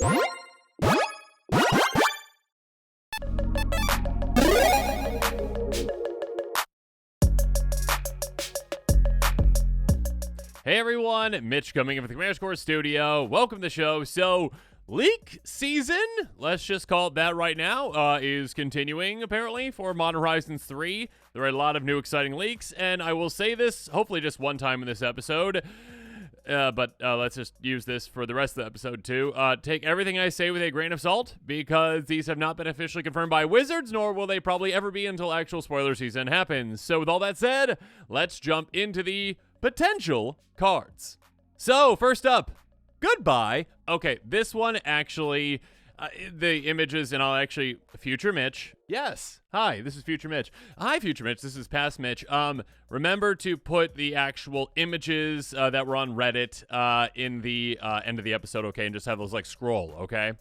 Hey everyone, Mitch coming in from the Commander Score studio. Welcome to the show. So, leak season, let's just call it that right now, is continuing apparently for Modern Horizons 3. There are a lot of new exciting leaks, and I will say this hopefully just one time in this episode, but let's just use this for the rest of the episode too. Take everything I say with a grain of salt, because these have not been officially confirmed by Wizards, nor will they probably ever be until actual spoiler season happens. So with all that said, let's jump into the potential cards. So first up, goodbye. Okay, this one actually, the images, and I'll actually, Future Mitch. Yes, hi, this is Future Mitch. Hi, Future Mitch, this is Past Mitch. Remember to put the actual images that were on Reddit in the end of the episode, okay, and just have those like scroll, okay?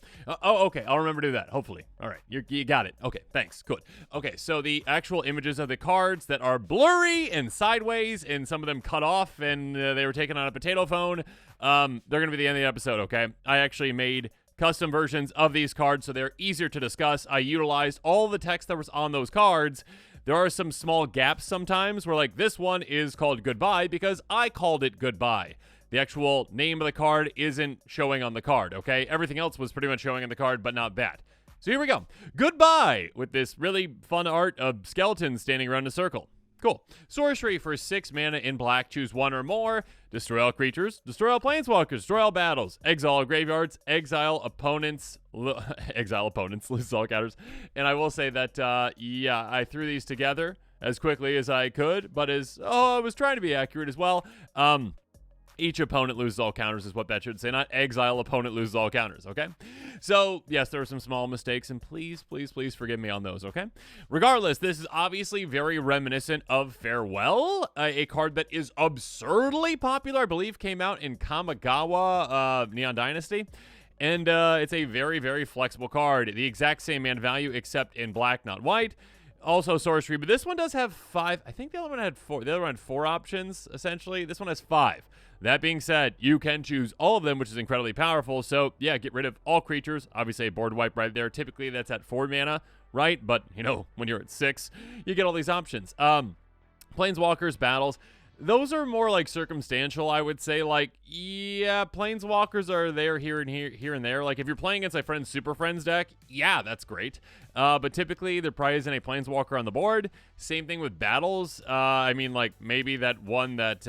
Okay, I'll remember to do that, hopefully. All right, you got it. Okay, thanks, good. Okay, so the actual images of the cards that are blurry and sideways, and some of them cut off, and they were taken on a potato phone, they're gonna be the end of the episode, okay? I actually made custom versions of these cards so they're easier to discuss. I utilized all the text that was on those cards. There are some small gaps sometimes where, like, this one is called Goodbye because I called it Goodbye. The actual name of the card isn't showing on the card, okay? Everything else was pretty much showing on the card, but not that. So here we go. Goodbye with this really fun art of skeletons standing around a circle. Cool. Sorcery for 6 mana in black. Choose one or more. Destroy all creatures. Destroy all planeswalkers. Destroy all battles. Exile all graveyards. Exile opponents. Exile opponents. Lose all counters. And I will say that, yeah, I threw these together as quickly as I could, but I was trying to be accurate as well. Each opponent loses all counters is what that should say, not exile opponent loses all counters, okay? So, yes, there were some small mistakes, and please, please, please forgive me on those, okay? Regardless, this is obviously very reminiscent of Farewell, a card that is absurdly popular, I believe came out in Kamigawa Neon Dynasty, and it's a very, very flexible card. The exact same mana value, except in black, not white. Also sorcery, but this one does have 5. I think the other one had 4. The other one had 4 options, essentially. This one has 5. That being said, you can choose all of them, which is incredibly powerful. So, yeah, get rid of all creatures. Obviously, a board wipe right there. Typically, that's at 4 mana, right? But, you know, when you're at 6, you get all these options. Planeswalkers, battles. Those are more like circumstantial, I would say. Like, yeah, planeswalkers are there here and there. Like, if you're playing against a friend's Super Friends deck, yeah, that's great. But typically, there probably isn't a planeswalker on the board. Same thing with battles. I mean, like, maybe that one that,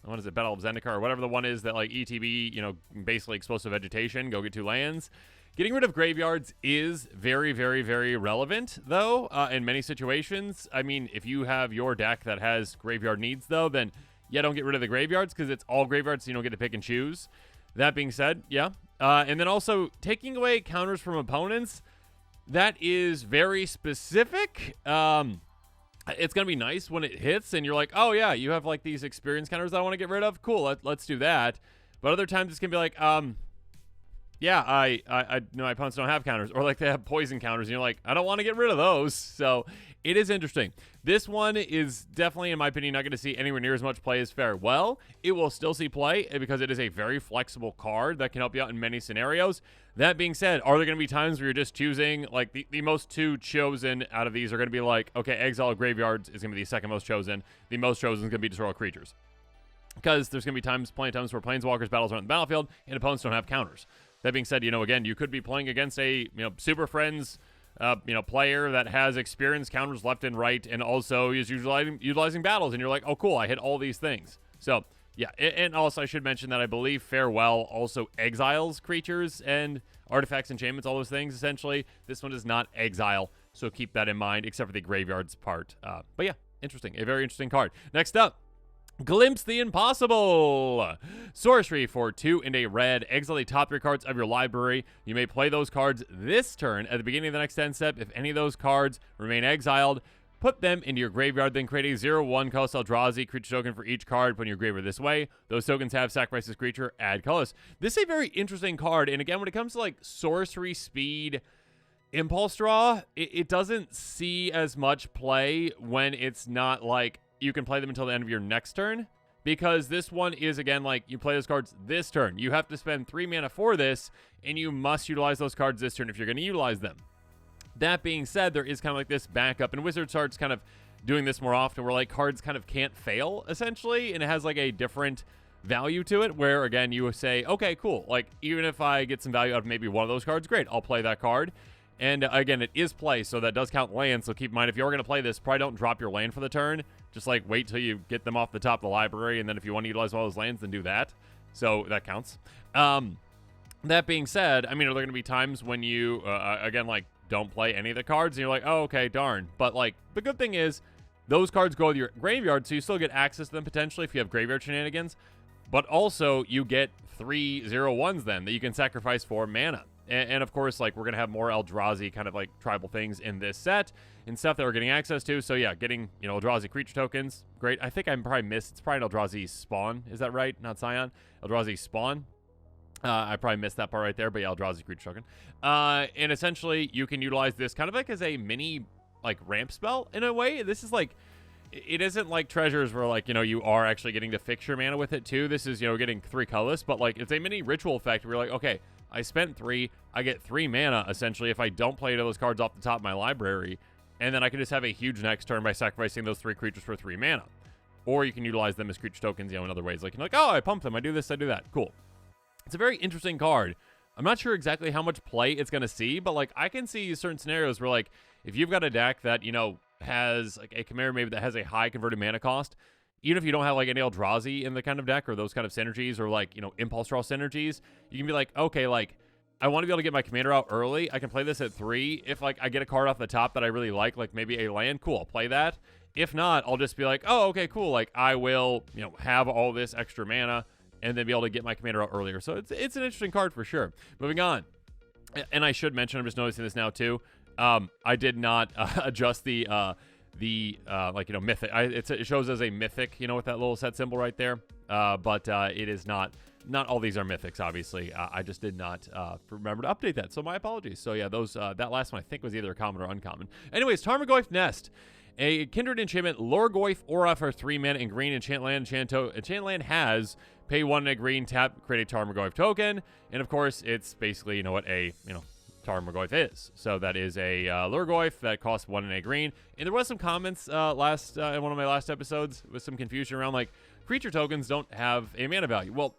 what is it, Battle of Zendikar, or whatever the one is that, like, ETB, you know, basically explosive vegetation, go get 2 lands. Getting rid of graveyards is very, very, very relevant, though, in many situations. I mean, if you have your deck that has graveyard needs, though, then, yeah, don't get rid of the graveyards, because it's all graveyards, so you don't get to pick and choose. That being said, yeah. And then also, taking away counters from opponents, that is very specific. It's going to be nice when it hits, and you're like, oh, yeah, you have, like, these experience counters that I want to get rid of. Cool, let's do that. But other times, it's going to be like, yeah, I know my opponents don't have counters, or like they have poison counters, and you're like, I don't want to get rid of those. So it is interesting. This one is definitely, in my opinion, not going to see anywhere near as much play as Farewell. It will still see play because it is a very flexible card that can help you out in many scenarios. That being said, are there going to be times where you're just choosing, like the most 2 chosen out of these are going to be like, okay, Exile Graveyards is going to be the second most chosen. The most chosen is going to be Destroy All Creatures. Because there's going to be plenty of times where Planeswalkers battles are on the battlefield and opponents don't have counters. That being said, you know, again, you could be playing against a, you know, Super Friends, you know, player that has experience counters left and right, and also is utilizing battles, and you're like, oh, cool, I hit all these things. So, yeah, and also I should mention that I believe Farewell also exiles creatures and artifacts, enchantments, all those things, essentially. This one does not exile, so keep that in mind, except for the graveyards part. But yeah, interesting, a very interesting card. Next up, Glimpse the Impossible. Sorcery for 2 and a red. Exile the top 3 cards of your library. You may play those cards this turn. At the beginning of the next end step, if any of those cards remain exiled, put them into your graveyard, then create a 0/1 colorless Eldrazi creature token for each card. Put in your graveyard this way. Those tokens have sacrifice this creature, add colors. This is a very interesting card, and again, when it comes to like sorcery speed, Impulse Draw, it doesn't see as much play when it's not like you can play them until the end of your next turn. because this one is, again, like, you play those cards this turn. You have to spend 3 mana for this, and you must utilize those cards this turn if you're going to utilize them. That being said, there is kind of like this backup, and Wizard starts kind of doing this more often where, like, cards kind of can't fail, essentially, and it has, like, a different value to it where, again, you say, okay, cool. Like, even if I get some value out of maybe one of those cards, great, I'll play that card. And, again, it is play, so that does count land, so keep in mind, if you're going to play this, probably don't drop your land for the turn. Just, like, wait till you get them off the top of the library, and then if you want to utilize all those lands, then do that. So that counts. That being said, I mean, are there going to be times when you, again, like, don't play any of the cards, and you're like, oh, okay, darn. But, like, the good thing is, those cards go to your graveyard, so you still get access to them potentially if you have graveyard shenanigans. But also, you get 3 0/1s then that you can sacrifice for mana. And of course, like, we're going to have more Eldrazi kind of, like, tribal things in this set and stuff that we're getting access to. So, yeah, getting, you know, Eldrazi creature tokens. Great. I think I probably missed. It's probably an Eldrazi spawn. Is that right? Not Scion. Eldrazi spawn. I probably missed that part right there. But, yeah, Eldrazi creature token. And essentially, you can utilize this kind of like as a mini, like, ramp spell in a way. This is, like, it isn't like Treasures where, like, you know, you are actually getting to fix your mana with it, too. This is, you know, getting 3 colorless. But, like, it's a mini ritual effect where you're like, okay, I spent 3. I get 3 mana, essentially, if I don't play those cards off the top of my library. And then I can just have a huge next turn by sacrificing those 3 creatures for 3 mana. Or you can utilize them as creature tokens, you know, in other ways. Like, you're like, oh, I pump them. I do this, I do that. Cool. It's a very interesting card. I'm not sure exactly how much play it's going to see, but, like, I can see certain scenarios where, like, if you've got a deck that, you know, has, like, a Chimera maybe that has a high converted mana cost, even if you don't have, like, any Eldrazi in the kind of deck or those kind of synergies or, like, you know, Impulse Draw synergies, you can be like, okay, like, I want to be able to get my commander out early. I can play this at 3. If, like, I get a card off the top that I really like maybe a land, cool, I'll play that. If not, I'll just be like, oh, okay, cool. Like, I will, you know, have all this extra mana and then be able to get my commander out earlier. So it's an interesting card for sure. Moving on. And I should mention, I'm just noticing this now too. I did not adjust the like, you know, mythic. It shows as a mythic, you know, with that little set symbol right there. But it is not all these are mythics, obviously. I just did not remember to update that. So my apologies. So yeah, those that last one I think was either common or uncommon. Anyways, Tarmogoyf Nest. A kindred enchantment, Lorgoyf Aura for 3 mana and green enchant land. Enchant land has pay 1 and a green, tap, create a Tarmogoyf token. And of course, it's basically, you know what a, you know, Tarmogoyf is. So that is a Lorgoyf that costs 1 and a green. And there was some comments in one of my last episodes with some confusion around, like, creature tokens don't have a mana value. Well,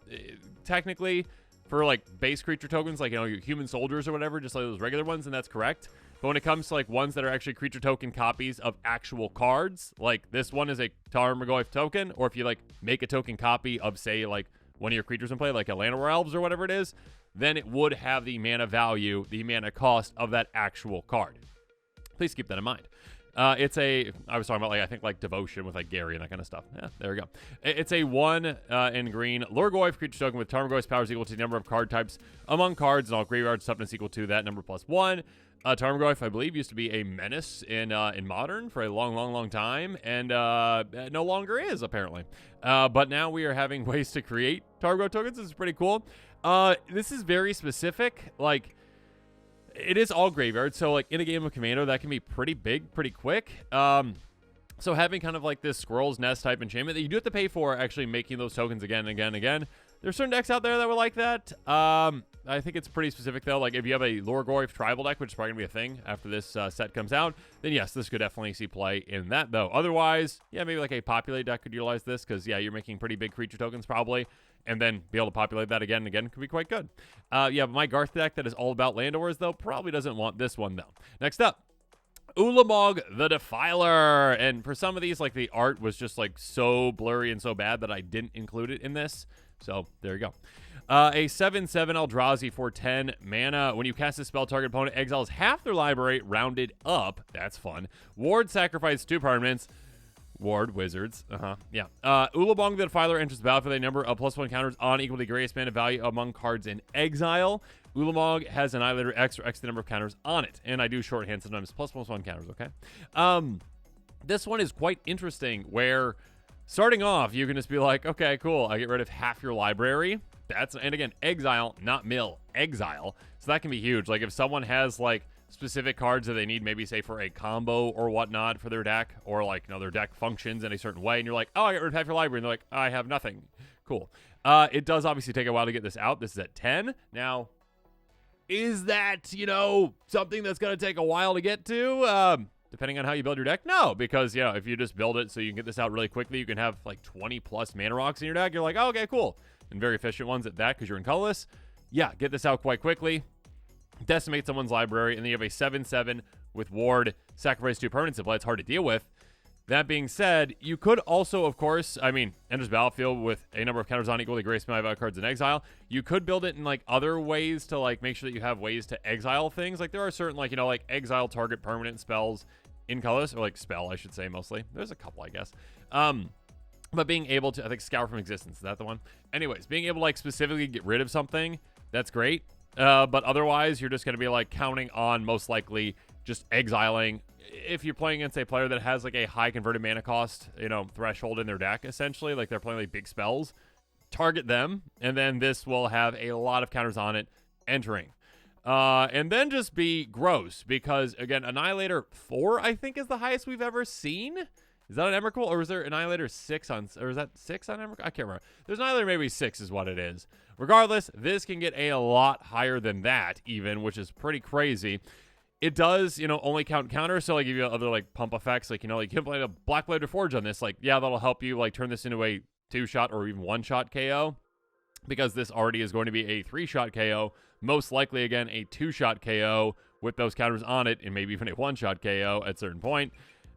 technically, for, like, base creature tokens, like, you know, your human soldiers or whatever, just like those regular ones, and that's correct. But when it comes to, like, ones that are actually creature token copies of actual cards, like this one is a Tarmogoyf token, or if you, like, make a token copy of, say, like, one of your creatures in play, like a Llanowar Elves or whatever it is, then it would have the mana value, the mana cost of that actual card. Please keep that in mind. I was talking about, like, I think, like, Devotion with, like, Gary and that kind of stuff. Yeah, there we go. It's a 1 in green Lorgoyf creature token with Tarmogoyf's powers equal to the number of card types among cards and all graveyards, toughness equal to that number plus 1. Tarmogoyf, I believe, used to be a menace in Modern for a long time, and no longer is, apparently. But now we are having ways to create Tarmogoyf tokens. This is pretty cool. This is very specific. Like, it is all graveyard, so, like, in a game of Commander, that can be pretty big, pretty quick. So having kind of like this Squirrel's Nest type enchantment that you do have to pay for actually making those tokens again and again and again. There's certain decks out there that were like that. I think it's pretty specific, though. Like, if you have a Lorgoyf tribal deck, which is probably going to be a thing after this set comes out, then yes, this could definitely see play in that, though. Otherwise, yeah, maybe like a populate deck could utilize this because, yeah, you're making pretty big creature tokens probably, and then be able to populate that again and again could be quite good. Yeah, but my Garth deck that is all about Landoors, though, probably doesn't want this one, though. Next up. Ulamog the Defiler. And for some of these, like, the art was just, like, so blurry and so bad that I didn't include it in this. So there you go. A 7/7 Eldrazi for 10 mana. When you cast a spell, target opponent exiles half their library, rounded up. That's fun. Ward, sacrifice 2 permanents. Ward, wizards. Yeah. Ulamog the Defiler enters the battlefield with a number of +1 counters on equal to the greatest mana value among cards in exile. Ulamog has Annihilator X or X the number of counters on it. And I do shorthand sometimes +1 counters, okay? This one is quite interesting where starting off, you can just be like, okay, cool. I get rid of half your library. And again, exile, not mill, exile. So that can be huge. Like, if someone has, like, specific cards that they need, maybe say for a combo or whatnot for their deck, or like, their deck functions in a certain way, and you're like, oh, I got rid of half your library, and they're like, I have nothing. Cool. It does obviously take a while to get this out. This is at 10. Now, is that, something that's going to take a while to get to? Depending on how you build your deck? No, because, if you just build it so you can get this out really quickly, you can have like 20 plus mana rocks in your deck. You're like, oh, okay, cool. And very efficient ones at that because you're in colorless. Yeah, get this out quite quickly. Decimate someone's library, and then you have a 7/7 with Ward, sacrifice 2 permanents if it's hard to deal with. That being said, you could also, of course, enters battlefield with a number of counters on equal to greatest amount of cards in exile. You could build it in like other ways to like make sure that you have ways to exile things. Like there are certain like exile target permanent spells in colors, or like spell, I should say, mostly. There's a couple, I guess. But being able to, I think, scour from existence, is that the one? Anyways, being able to like specifically get rid of something, that's great. But otherwise, you're just going to be like counting on most likely just exiling. If you're playing against a player that has like a high converted mana cost, threshold in their deck, essentially, like they're playing like big spells, target them, and then this will have a lot of counters on it entering. And then just be gross, because again, Annihilator 4, I think, is the highest we've ever seen. Is that an Emrakul, or is there Annihilator 6 on, or is that 6 on Emrakul? I can't remember. There's Annihilator maybe 6 is what it is. Regardless, this can get a lot higher than that even, which is pretty crazy. It does, only count counters, so like give you other like pump effects, like, like you can play a Blackblade or Forge on this, like, yeah, that'll help you like turn this into a 2-shot or even 1-shot KO, because this already is going to be a 3-shot KO, most likely again a 2-shot KO with those counters on it, and maybe even a 1-shot KO at a certain point.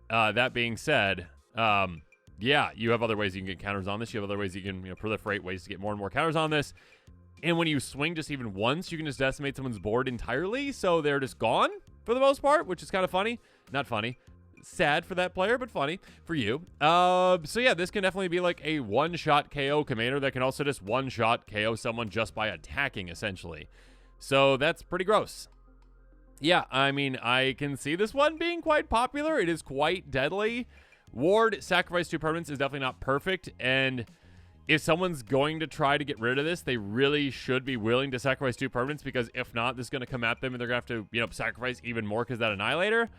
That being said, yeah, you have other ways you can get counters on this. You have other ways you can proliferate ways to get more and more counters on this. And when you swing just even once, you can just decimate someone's board entirely, so they're just gone for the most part, which is kind of funny. Not funny. Sad for that player, but funny for you. So yeah, this can definitely be like a 1-shot KO commander that can also just 1-shot KO someone just by attacking, essentially. So that's pretty gross. Yeah, I can see this one being quite popular. It is quite deadly. Ward, sacrifice 2 permanents is definitely not perfect, and if someone's going to try to get rid of this, they really should be willing to sacrifice 2 permanents, because if not, this is going to come at them and they're going to have to, sacrifice even more because that Annihilator.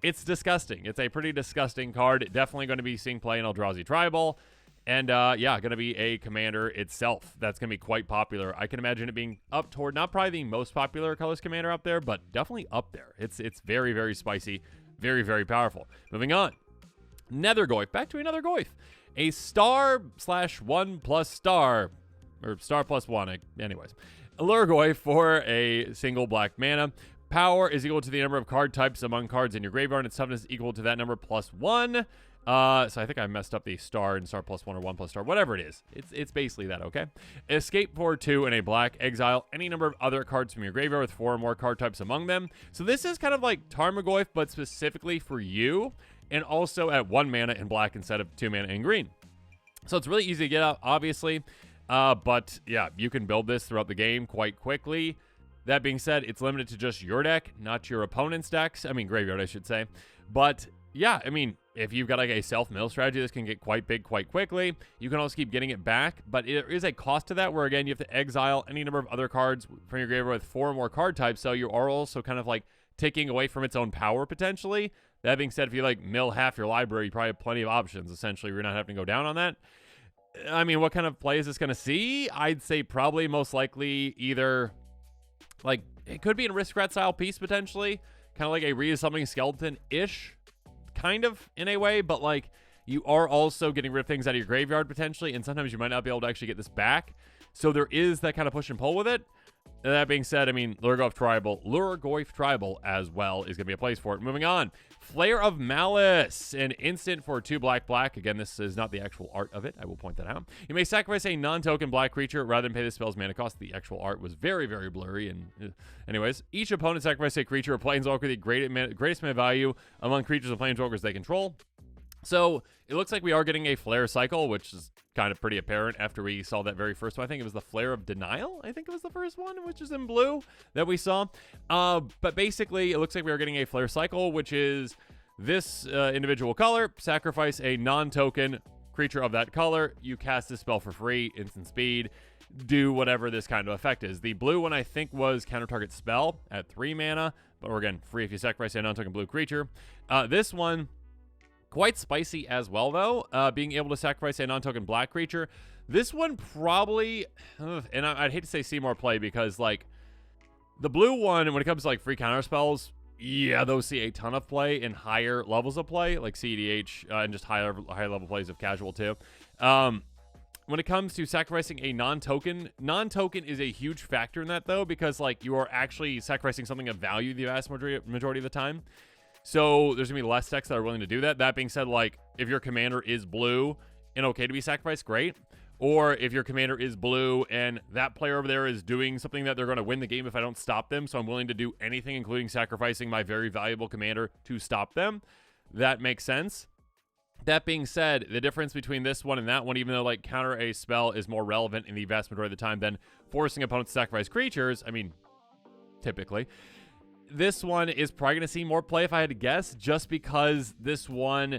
It's disgusting. It's a pretty disgusting card. Definitely going to be seeing play in Eldrazi Tribal. And, yeah, going to be a commander itself. That's going to be quite popular. I can imagine it being up toward, not probably the most popular colorless commander up there, but definitely up there. It's very, very spicy. Very, very powerful. Moving on. Nethergoyf. Back to a Nethergoyf. A star/1+star. Or star +1. Anyways. Lurgoyf for a single black mana. Power is equal to the number of card types among cards in your graveyard, and toughness is equal to that number +1. So I think I messed up the star and star +1 or 1+star, whatever it is. It's basically that, okay? Escape for 2 and a black. Exile any number of other cards from your graveyard with 4 or more card types among them. So this is kind of like Tarmogoyf, but specifically for you, and also at 1 mana in black instead of 2 mana in green. So it's really easy to get out, obviously. But yeah, you can build this throughout the game quite quickly. That being said, it's limited to just your deck, not your opponent's decks. Graveyard, I should say. But yeah, if you've got like a self-mill strategy, this can get quite big quite quickly. You can also keep getting it back, but there is a cost to that, where again, you have to exile any number of other cards from your graveyard with 4 or more card types, so you are also kind of like taking away from its own power potentially. That being said, if you like mill half your library, you probably have plenty of options. Essentially, you're not having to go down on that. What kind of play is this going to see? I'd say probably most likely either, like, it could be an Aristocrat style piece potentially, kind of like a Reassembling Skeleton-ish, kind of in a way, but like you are also getting rid of things out of your graveyard potentially, and sometimes you might not be able to actually get this back. So there is that kind of push and pull with it. That being said, Lurgoyf Tribal as well is going to be a place for it. Moving on. Flare of Malice, an instant for 2 black. Again, this is not the actual art of it. I will point that out. You may sacrifice a non-token black creature rather than pay the spell's mana cost. The actual art was very, very blurry. And anyways, each opponent sacrifices a creature or planeswalker with the greatest mana value among creatures and planeswalkers they control. So it looks like we are getting a Flare cycle, which is kind of pretty apparent after we saw that very first one. I think it was the Flare of Denial. I think it was the first one, which is in blue that we saw. But basically, it looks like we are getting a Flare cycle, which is this individual color. Sacrifice a non-token creature of that color. You cast this spell for free, instant speed. do whatever this kind of effect is. The blue one, I think, was counter target spell at 3 mana, but we're again free if you sacrifice a non-token blue creature. This one, quite spicy as well, though, being able to sacrifice a non-token black creature. This one probably, and I'd hate to say see more play because, like, the blue one, when it comes to, like, free counter spells, yeah, those see a ton of play in higher levels of play, like CDH, and just higher level plays of casual, too. When it comes to sacrificing a non-token is a huge factor in that, though, because, like, you are actually sacrificing something of value the vast majority of the time. So there's going to be less decks that are willing to do that. That being said, like, if your commander is blue and okay to be sacrificed, great. Or if your commander is blue and that player over there is doing something that they're going to win the game if I don't stop them, so I'm willing to do anything, including sacrificing my very valuable commander to stop them, that makes sense. That being said, the difference between this one and that one, even though, like, counter a spell is more relevant in the vast majority of the time than forcing opponents to sacrifice creatures, I mean, typically, this one is probably going to see more play if I had to guess, just because this one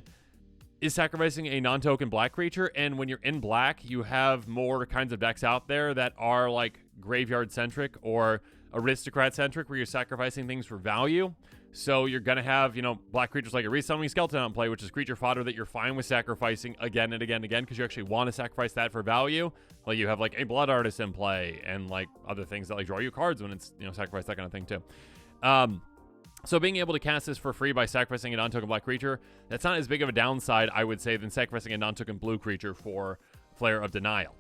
is sacrificing a non-token black creature, and when you're in black, you have more kinds of decks out there that are, like, graveyard-centric or aristocrat-centric, where you're sacrificing things for value. So you're going to have, you know, black creatures like a Resummoning Skeleton on play, which is creature fodder that you're fine with sacrificing again and again and again because you actually want to sacrifice that for value. Like, you have, like, a Blood Artist in play and, like, other things that, like, draw you cards when it's, you know, sacrifice, that kind of thing, too. So being able to cast this for free by sacrificing a non-token black creature, that's not as big of a downside, I would say, than sacrificing a non-token blue creature for Flare of Denial.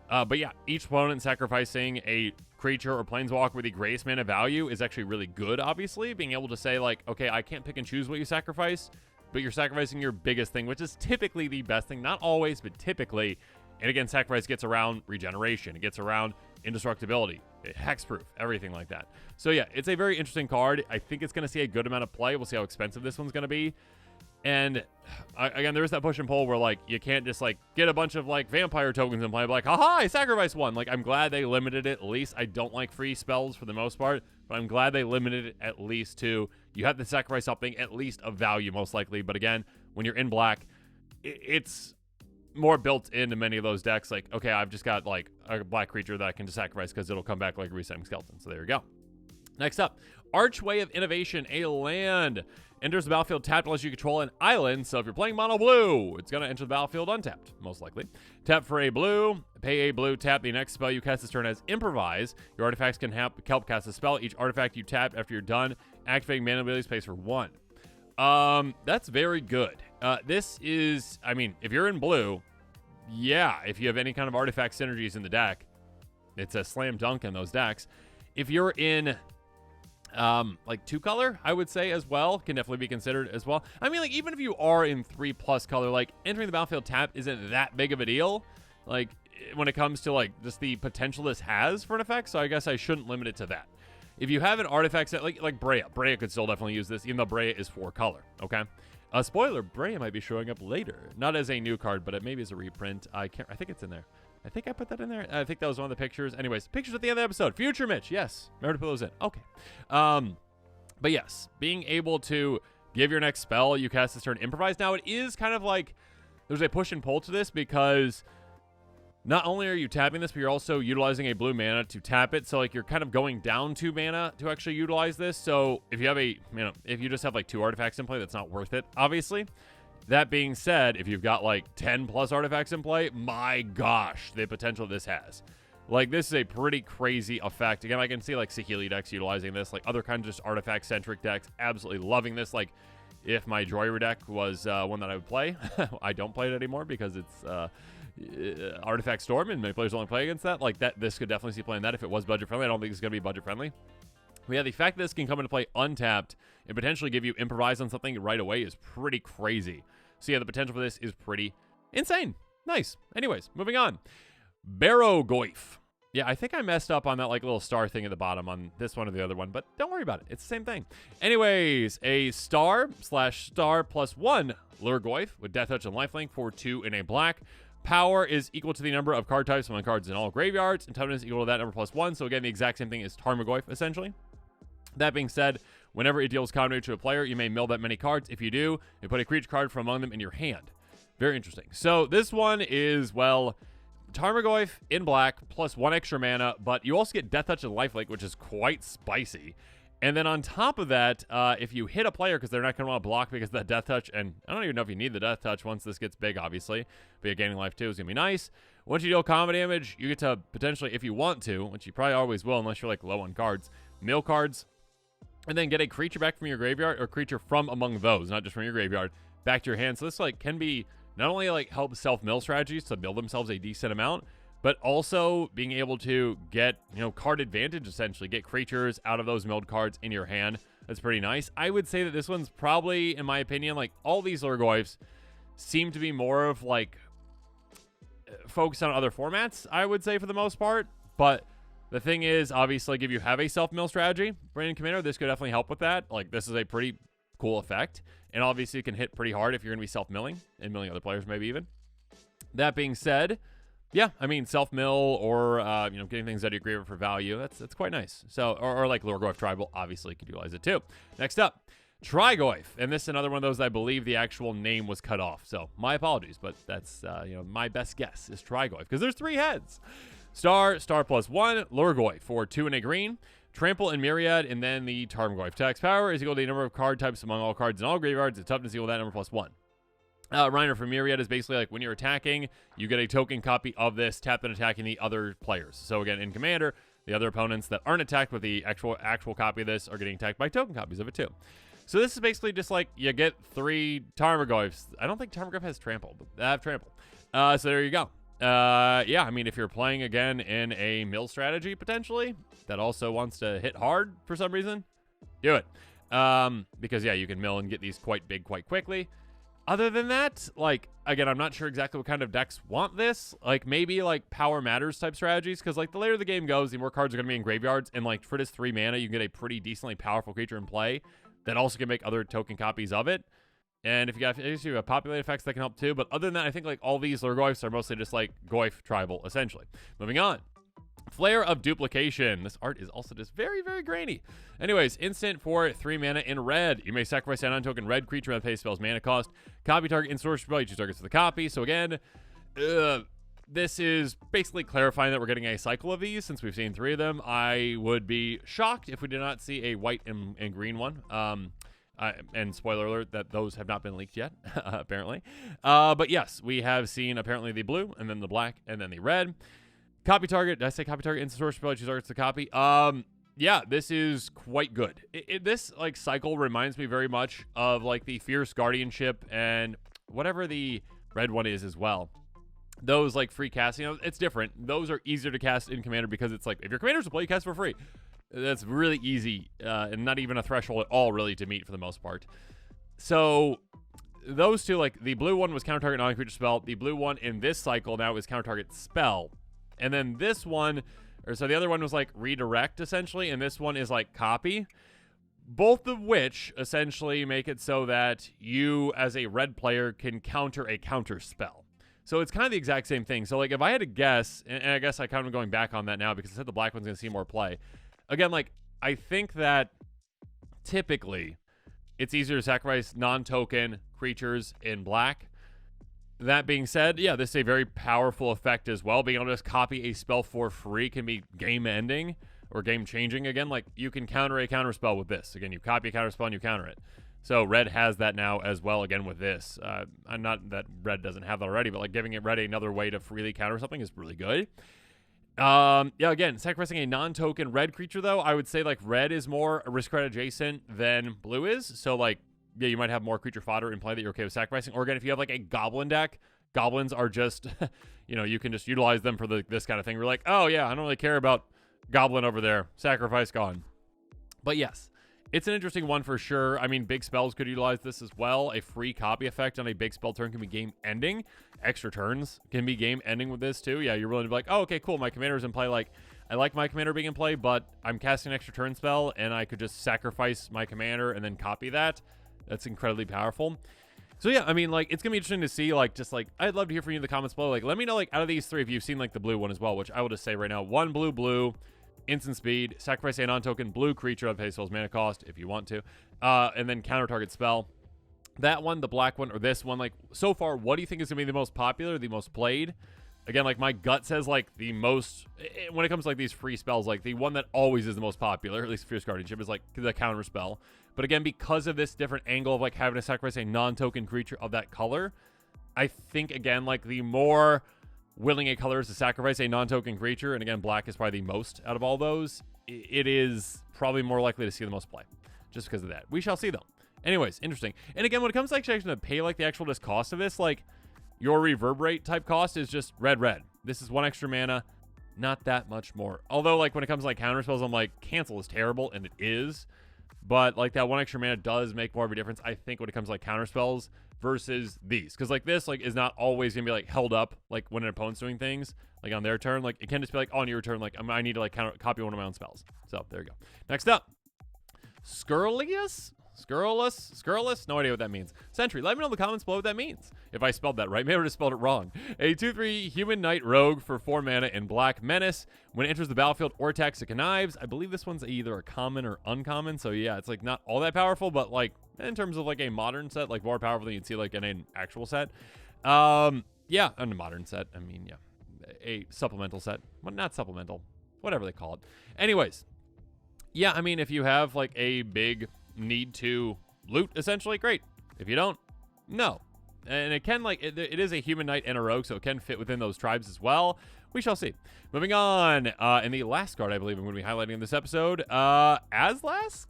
But yeah, each opponent sacrificing a creature or planeswalker with the greatest mana value is actually really good, obviously. Being able to say, like, okay, I can't pick and choose what you sacrifice, but you're sacrificing your biggest thing, which is typically the best thing. Not always, but typically. And again, sacrifice gets around regeneration. It gets around indestructibility, hexproof, everything like that. So yeah, it's a very interesting card. I think it's going to see a good amount of play. We'll see how expensive this one's going to be. And again, there's that push and pull where, like, you can't just, like, get a bunch of, like, vampire tokens and play, like, haha, I sacrificed one. Like, I'm glad they limited it at least. I don't like free spells for the most part, but I'm glad they limited it at least to you have to sacrifice something at least of value, most likely. But again, when you're in black, it's more built into many of those decks. Like, okay, I've just got, like, a black creature that I can just sacrifice because it'll come back like a Resummoning Skeleton. So there you go. Next up, Archway of Innovation, a land. Enters the battlefield tapped unless you control an island. So if you're playing mono blue, it's going to enter the battlefield untapped, most likely. Tap for a blue, pay a blue, tap the next spell you cast this turn as Improvise. Your artifacts can help cast a spell. Each artifact you tap after you're done, activating mana ability space for 1. That's very good. This is, I mean, if you're in blue, yeah, if you have any kind of artifact synergies in the deck, it's a slam dunk in those decks. If you're in like 2-color, I would say as well, can definitely be considered as well. I mean, like, even if you are in 3+ color, like, entering the battlefield tap isn't that big of a deal, like, when it comes to, like, just the potential this has for an effect, so I guess I shouldn't limit it to that. If you have an artifact set, like Brea could still definitely use this, even though Brea is 4-color, okay? Spoiler, Brea might be showing up later, not as a new card, but it maybe as a reprint. I think it's in there. I think I put that in there. I think that was one of the pictures. Anyways, pictures at the end of the episode. Future Mitch, yes. Remember to put those in. Okay. But yes, being able to give your next spell you cast this turn Improvise. Now, it is kind of like there's a push and pull to this because not only are you tapping this, but you're also utilizing a blue mana to tap it. So, like, you're kind of going down 2 mana to actually utilize this. So if you have if you just have, like, 2 artifacts in play, that's not worth it, obviously. That being said, if you've got, like, 10+ artifacts in play, my gosh, the potential this has. Like, this is a pretty crazy effect. Again, I can see, like, Saheeli decks utilizing this, like, other kinds of just artifact-centric decks absolutely loving this. Like, if my Joyer deck was one that I would play, I don't play it anymore because it's Artifact Storm, and many players only play against that. Like, this could definitely see playing that if it was budget-friendly. I don't think it's going to be budget-friendly. But yeah, the fact that this can come into play untapped and potentially give you Improvise on something right away is pretty crazy. So yeah, the potential for this is pretty insane. Nice. Anyways, moving on. Barrowgoyf. Yeah, I think I messed up on that, like, little star thing at the bottom on this one or the other one, but don't worry about it. It's the same thing. Anyways, a star/star +1 Lurgoyf with Death Touch and Lifelink for 2 in a black. Power is equal to the number of card types among cards in all graveyards, and toughness is equal to that number +1. So again, the exact same thing as Tarmogoyf, essentially. That being said, whenever it deals combat to a player, you may mill that many cards. If you do, you put a creature card from among them in your hand. Very interesting. So this one is, well, Tarmogoyf in black, plus 1 extra mana, but you also get Death Touch and Lifelink, which is quite spicy. And then on top of that, if you hit a player, because they're not going to want to block because of that Death Touch, and I don't even know if you need the Death Touch once this gets big, obviously, but you're gaining life too is going to be nice. Once you deal combo damage, you get to potentially, if you want to, which you probably always will unless you're like low on cards, mill cards, and then get a creature back from your graveyard, or creature from among those, not just from your graveyard, back to your hand. So this like can be not only like help self-mill strategies to build themselves a decent amount, but also being able to get, card advantage, essentially. Get creatures out of those milled cards in your hand. That's pretty nice. I would say that this one's probably, in my opinion, like all these Nethergoyfs seem to be more of like focused on other formats, I would say, for the most part. But the thing is, obviously, like if you have a self-mill strategy, Brandon Commander, this could definitely help with that. Like this is a pretty cool effect. And obviously it can hit pretty hard if you're going to be self-milling, and milling other players maybe even. That being said, yeah, I mean, self-mill or, getting things out of your graveyard for value, that's quite nice. So, or like Lorgoyf Tribal, obviously, you could utilize it too. Next up, Trigoyf. And this is another one of those I believe the actual name was cut off. So, my apologies, but that's, my best guess is Trigoyf, because there's 3 heads. Star plus 1, Lorgoyf for 2 and a green. Trample and Myriad, and then the Tarmogoyf. Tax power is equal to the number of card types among all cards in all graveyards. Its toughness equal to that number plus 1. Reiner for Myriad is basically like when you're attacking, you get a token copy of this, tap and attacking the other players. So again, in Commander, the other opponents that aren't attacked with the actual copy of this are getting attacked by token copies of it too. So this is basically just like you get 3 Tarmogoyfs. I don't think Tarmogoyf has Trample, but I have Trample. So there you go. Yeah, I mean, if you're playing again in a mill strategy potentially that also wants to hit hard for some reason, do it. Because yeah, you can mill and get these quite big quite quickly. Other than that, like, again, I'm not sure exactly what kind of decks want this. Like, maybe, like, power matters type strategies. Because, like, the later the game goes, the more cards are going to be in graveyards. And, like, for this 3 mana, you can get a pretty decently powerful creature in play that also can make other token copies of it. And if you have populate effects, that can help too. But other than that, I think, like, all these Nethergoyfs are mostly just, like, Goyf Tribal, essentially. Moving on. Flare of Duplication. This art is also just very, very grainy. Anyways, instant for 3 mana in red. You may sacrifice an non-token red creature that pays spell's mana cost. Copy target in source spell. You choose targets for the copy. So again, this is basically clarifying that we're getting a cycle of these since we've seen 3 of them. I would be shocked if we did not see a white and green one. And spoiler alert that those have not been leaked yet, apparently. But yes, we have seen apparently the blue and then the black and then the red. Copy target. Did I say copy target? Instant source spell. Choose targets to copy. Yeah, this is quite good. This like cycle reminds me very much of like the Fierce Guardianship and whatever the red one is as well. Those like free casting, it's different. Those are easier to cast in Commander because it's like if your Commander's to play, you cast for free. That's really easy and not even a threshold at all really to meet for the most part. So those two, like the blue one was counter target non-creature spell. The blue one in this cycle now is counter target spell. And then this one, so the other one was like redirect essentially, and this one is like copy. Both of which essentially make it so that you as a red player can counter a counter spell. So it's kind of the exact same thing. So like if I had to guess, and I guess I kind of going back on that now because I said the black one's going to see more play. Again, like I think that typically it's easier to sacrifice non-token creatures in black. That being said, yeah, this is a very powerful effect as well. Being able to just copy a spell for free can be game-ending or game-changing. Again, like, you can counter a counter spell with this. Again, you copy a counter spell and you counter it. So red has that now as well, again, with this. I'm not that red doesn't have that already, but, like, giving it red another way to freely counter something is really good. Yeah, again, sacrificing a non-token red creature, though, I would say, like, red is more risk credit adjacent than blue is. So, like, yeah, you might have more creature fodder in play that you're okay with sacrificing. Or again, if you have like a goblin deck, goblins are just, you can just utilize them for this kind of thing. We're like, oh yeah, I don't really care about goblin over there. Sacrifice gone. But yes, it's an interesting one for sure. I mean, big spells could utilize this as well. A free copy effect on a big spell turn can be game ending. Extra turns can be game ending with this too. Yeah, you're willing to be like, oh, okay, cool. My commander's in play. Like, I like my commander being in play, but I'm casting an extra turn spell and I could just sacrifice my commander and then copy that. That's incredibly powerful. So yeah, I mean, like, it's gonna be interesting to see, like, just like, I'd love to hear from you in the comments below. Like, let me know, like, out of these 3, if you've seen like the blue one as well, which I will just say right now, 1 blue, instant speed, sacrifice a non-token blue creature that pays spell's mana cost if you want to, and then counter target spell. That one, the black one, or this one, like, so far, what do you think is gonna be the most popular, the most played? again, like my gut says like the most, when it comes to like these free spells, like the one that always is the most popular, at least Fierce Guardianship, is like the counter spell. But again, because of this different angle of like having to sacrifice a non-token creature of that color, I think again, like the more willing a color is to sacrifice a non-token creature, and again, black is probably the most out of all those, it is probably more likely to see the most play just because of that. We shall see though. Anyways, interesting. And again, when it comes to actually to pay like the actual just cost of this, like your reverberate type cost is just red. This is 1 extra mana, not that much more. Although like when it comes to like counter spells, I'm like cancel is terrible, and it is. But like that 1 extra mana does make more of a difference, I think, when it comes to like counter spells versus these. Because like this like is not always gonna be like held up like when an opponent's doing things like on their turn. Like it can just be like on your turn, like I need to like copy one of my own spells. So there you go. Next up, Sklias Skus? No idea what that means. Sentry, let me know in the comments below what that means. If I spelled that right, maybe I just spelled it wrong. A 2/3 human knight rogue for 4 mana in black menace. When it enters the battlefield or attacks, it connives. I believe this one's either a common or uncommon. So yeah, it's like not all that powerful, but like in terms of like a modern set, like more powerful than you'd see like in an actual set. Yeah, in a modern set. I mean, yeah, a supplemental set. Well, not supplemental, whatever they call it. Anyways, yeah, I mean, if you have like a big need to loot, essentially, great. If you don't, no. And it can like it is a human knight and a rogue, so it can fit within those tribes as well. We shall see. Moving on, in the last card I believe I'm going to be highlighting in this episode, Aslask?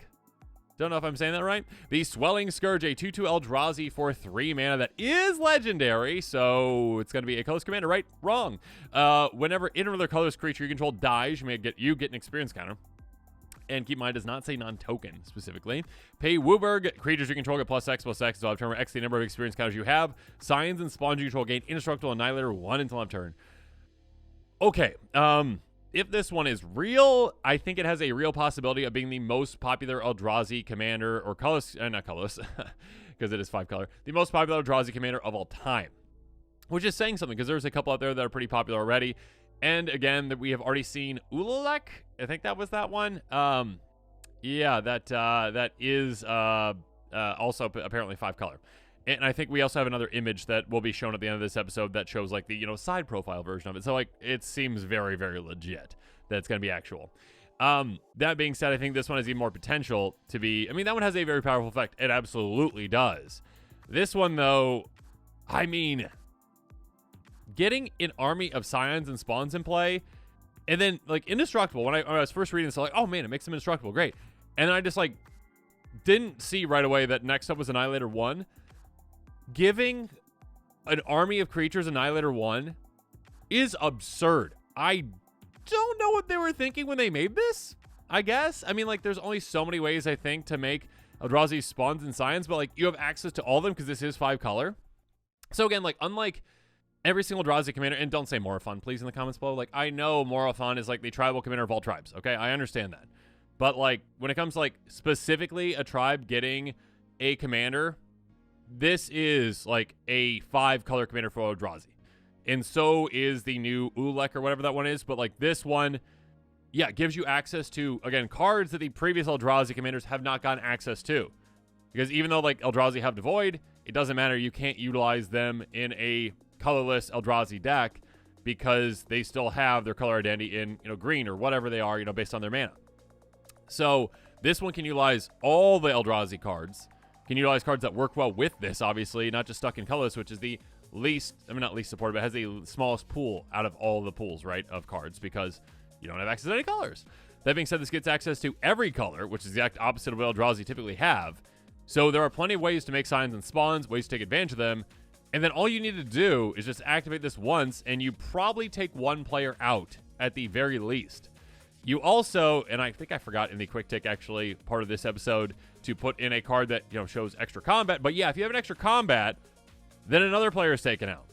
Don't know if I'm saying that right. The Swelling Scourge, a 2/2 Eldrazi for 3 mana that is legendary, so it's going to be a colorless commander, right? Wrong. Whenever another colorless creature you control dies, you get an experience counter. And keep in mind, it does not say non-token specifically. Pay Wooburg. Creatures you control get +X/+X. So I've turned X the number of experience counters you have. Scions and Spawns you control gain Indestructible Annihilator 1 until end of turn. Okay. If this one is real, I think it has a real possibility of being the most popular Eldrazi commander, or colorless, not colorless, because it is 5 color. The most popular Eldrazi commander of all time. Which is saying something, because there's a couple out there that are pretty popular already. And again, that we have already seen Ulamog. I think that was that one. Yeah, that is also apparently 5 color. And I think we also have another image that will be shown at the end of this episode that shows like the side profile version of it. So like it seems very, very legit that it's going to be actual. That being said, I think this one has even more potential to be. I mean, that one has a very powerful effect. It absolutely does. This one though, I mean, getting an army of Scions and Spawns in play, and then like Indestructible. When I was first reading this, I'm like, oh man, it makes them indestructible, great. And then I just like didn't see right away that next up was Annihilator 1. Giving an army of creatures Annihilator 1 is absurd. I don't know what they were thinking when they made this, I guess. I mean, like, there's only so many ways, I think, to make Eldrazi Spawns and Scions, but, like, you have access to all of them because this is 5 color. So, again, like, unlike every single Eldrazi commander, and don't say Morophon, please, in the comments below. Like, I know Morophon is, like, the tribal commander of all tribes, okay? I understand that. But, like, when it comes to, like, specifically a tribe getting a commander, this is like a 5 color commander for Eldrazi. And so is the new Ulamog or whatever that one is. But like this one, yeah, gives you access to, again, cards that the previous Eldrazi commanders have not gotten access to. Because even though like Eldrazi have Devoid, it doesn't matter. You can't utilize them in a colorless Eldrazi deck because they still have their color identity in, green or whatever they are, based on their mana. So this one can utilize all the Eldrazi cards. Can utilize cards that work well with this, obviously, not just stuck in colorless, which is the least, not least supported, but has the smallest pool out of all the pools, right, of cards, because you don't have access to any colors. That being said, this gets access to every color, which is the exact opposite of what Eldrazi typically have. So there are plenty of ways to make Scions and Spawns, ways to take advantage of them, and then all you need to do is just activate this once, and you probably take one player out at the very least. You also, and I think I forgot in the quick tick, actually, part of this episode, to put in a card that, shows extra combat. But yeah, if you have an extra combat, then another player is taken out.